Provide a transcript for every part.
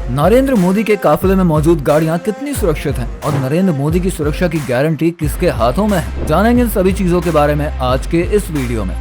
नरेंद्र मोदी के काफिले में मौजूद गाड़ियां कितनी सुरक्षित हैं और नरेंद्र मोदी की सुरक्षा की गारंटी किसके हाथों में है, जानेंगे इन सभी चीजों के बारे में आज के इस वीडियो में।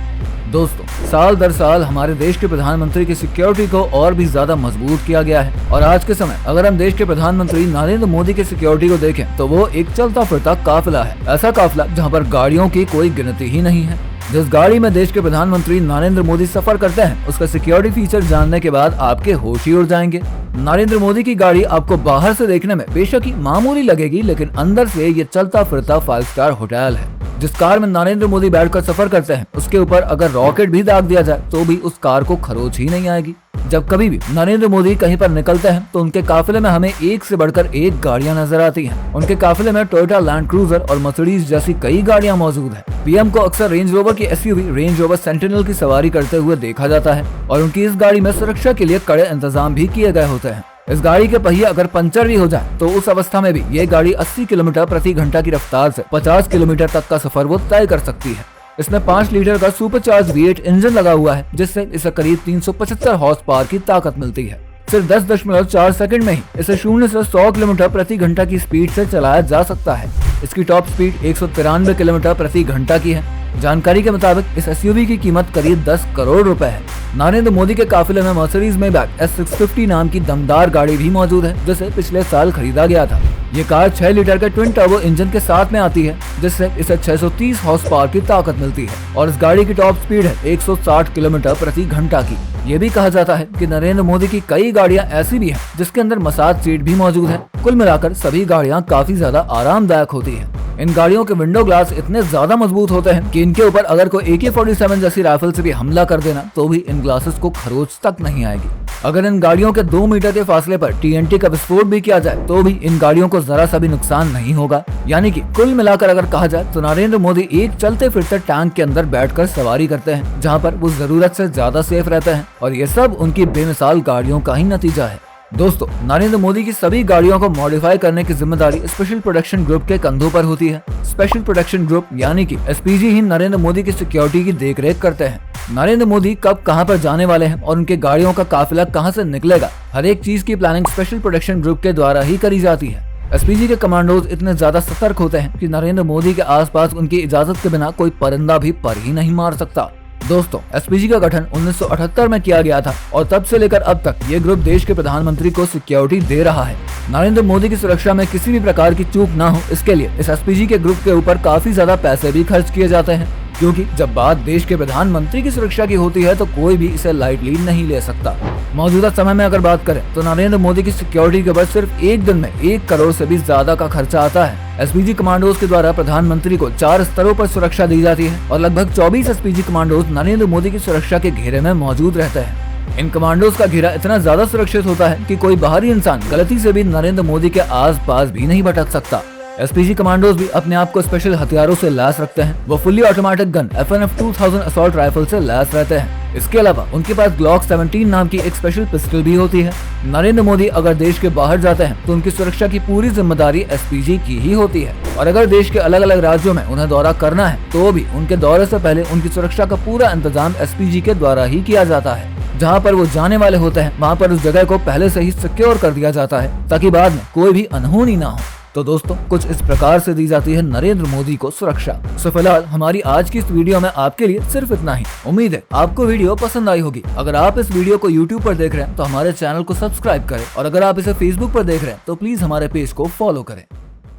दोस्तों, साल दर साल हमारे देश के प्रधानमंत्री की सिक्योरिटी को और भी ज्यादा मजबूत किया गया है और आज के समय अगर हम देश के प्रधानमंत्री नरेंद्र मोदी की सिक्योरिटी को देखें तो वो एक चलता फिरता काफिला है। ऐसा काफिला जहाँ पर गाड़ियों की कोई गिनती ही नहीं है। जिस गाड़ी में देश के प्रधानमंत्री नरेंद्र मोदी सफर करते हैं उसका सिक्योरिटी फीचर जानने के बाद आपके होश ही उड़ जाएंगे। नरेंद्र मोदी की गाड़ी आपको बाहर से देखने में बेशक ही मामूली लगेगी, लेकिन अंदर से ये चलता फिरता 5 स्टार होटल है। जिस कार में नरेंद्र मोदी बैठकर सफर करते हैं उसके ऊपर अगर रॉकेट भी दाग दिया जाए तो भी उस कार को खरोच ही नहीं आएगी। जब कभी भी नरेंद्र मोदी कहीं पर निकलते हैं तो उनके काफिले में हमें एक से बढ़कर एक गाड़ियां नजर आती हैं। उनके काफिले में टोयोटा लैंड क्रूजर और मर्सिडीज जैसी कई गाड़ियां मौजूद हैं। पीएम को अक्सर रेंज रोवर की एसयूवी रेंज रोवर सेंटिनल की सवारी करते हुए देखा जाता है और उनकी इस गाड़ी में सुरक्षा के लिए कड़े इंतजाम भी किए गए होते हैं। इस गाड़ी के पहिए अगर पंचर भी हो जाए तो उस अवस्था में भी ये गाड़ी 80 किलोमीटर प्रति घंटा की रफ्तार से 50 किलोमीटर तक का सफर वो तय कर सकती है। इसमें 5 लीटर का सुपरचार्ज V8 इंजन लगा हुआ है जिससे इसे करीब 375 हॉर्स पावर की ताकत मिलती है। सिर्फ 10.4 सेकंड में ही इसे 0 से 100 किलोमीटर प्रति घंटा की स्पीड से चलाया जा सकता है। इसकी टॉप स्पीड 193 किलोमीटर प्रति घंटा की है। जानकारी के मुताबिक इस एसयूवी की कीमत करीब 10 करोड़ रुपए है। नरेंद्र मोदी के काफिले में मर्सिडीज मेबैक S650 नाम की दमदार गाड़ी भी मौजूद है जिसे पिछले साल खरीदा गया था। ये कार 6 लीटर के ट्विन टर्बो इंजन के साथ में आती है जिससे इसे 630 हॉर्स पावर की ताकत मिलती है और इस गाड़ी की टॉप स्पीड है 160 किलोमीटर प्रति घंटा की। ये भी कहा जाता है कि नरेंद्र मोदी की कई गाड़ियां ऐसी भी हैं जिसके अंदर मसाज सीट भी मौजूद है। कुल मिलाकर सभी गाड़ियां काफी ज्यादा आरामदायक होती हैं। इन गाड़ियों के विंडो ग्लास इतने ज्यादा मजबूत होते हैं कि इनके ऊपर अगर कोई AK-47 जैसी राइफल से भी हमला कर देना तो भी इन ग्लासेस को खरोच तक नहीं आएगी। अगर इन गाड़ियों के 2 मीटर के फासले पर TNT का विस्फोट भी किया जाए तो भी इन गाड़ियों को जरा सा भी नुकसान नहीं होगा। यानी कि कुल मिलाकर अगर कहा जाए तो नरेंद्र मोदी एक चलते फिरते टैंक के अंदर बैठकर सवारी करते हैं जहां पर वो जरूरत से ज्यादा सेफ रहते हैं और ये सब उनकी बेमिसाल गाड़ियों का ही नतीजा है। दोस्तों, नरेंद्र मोदी की सभी गाड़ियों को मॉडिफाई करने की जिम्मेदारी स्पेशल प्रोडक्शन ग्रुप के कंधों पर होती है। स्पेशल प्रोडक्शन ग्रुप यानी कि SPG ही नरेंद्र मोदी की सिक्योरिटी की देखरेख करते हैं। नरेंद्र मोदी कब कहां पर जाने वाले हैं और उनके गाड़ियों का काफिला कहां से निकलेगा, हर एक चीज की प्लानिंग स्पेशल प्रोडक्शन ग्रुप के द्वारा ही करी जाती है। SPG के कमांडोज इतने ज्यादा सतर्क होते हैं कि नरेंद्र मोदी के आसपास उनकी इजाजत के बिना कोई परिंदा भी पर ही नहीं मार सकता। दोस्तों, SPG का गठन 1978 में किया गया था और तब से लेकर अब तक ये ग्रुप देश के प्रधानमंत्री को सिक्योरिटी दे रहा है। नरेंद्र मोदी की सुरक्षा में किसी भी प्रकार की चूक ना हो इसके लिए इस SPG के ग्रुप के ऊपर काफी ज्यादा पैसे भी खर्च किए जाते हैं, क्योंकि जब बात देश के प्रधानमंत्री की सुरक्षा की होती है तो कोई भी इसे लाइटली नहीं ले सकता। मौजूदा समय में अगर बात करें तो नरेंद्र मोदी की सिक्योरिटी के ऊपर सिर्फ एक दिन में 1 करोड़ से भी ज्यादा का खर्चा आता है। SPG कमांडोज के द्वारा प्रधानमंत्री को 4 स्तरों पर सुरक्षा दी जाती है और लगभग 24 SPG कमांडोज नरेंद्र मोदी की सुरक्षा के घेरे में मौजूद रहते हैं। इन कमांडोज का घेरा इतना ज्यादा सुरक्षित होता है कि कोई बाहरी इंसान गलती से भी नरेंद्र मोदी के आसपास भी नहीं भटक सकता। SPG कमांडोज भी अपने आप को स्पेशल हथियारों से लैस रखते हैं। वो fully automatic gun FNF 2000 assault rifle से लैस रहते हैं। इसके अलावा उनके पास ग्लॉक 17 नाम की एक स्पेशल पिस्टल भी होती है। नरेंद्र मोदी अगर देश के बाहर जाते हैं तो उनकी सुरक्षा की पूरी जिम्मेदारी SPG की ही होती है और अगर देश के अलग अलग राज्यों में उन्हें दौरा करना है तो भी उनके दौरे से पहले उनकी सुरक्षा का पूरा इंतजाम SPG के द्वारा ही किया जाता है। जहाँ पर वो जाने वाले होते हैं वहाँ पर उस जगह को पहले से ही सिक्योर कर दिया जाता है ताकि बाद में कोई भी अनहोनी ना हो। तो दोस्तों, कुछ इस प्रकार से दी जाती है नरेंद्र मोदी को सुरक्षा। सो फिलहाल हमारी आज की इस वीडियो में आपके लिए सिर्फ इतना ही। उम्मीद है आपको वीडियो पसंद आई होगी। अगर आप इस वीडियो को YouTube पर देख रहे हैं तो हमारे चैनल को सब्सक्राइब करें और अगर आप इसे Facebook पर देख रहे हैं तो प्लीज हमारे पेज को फॉलो करें।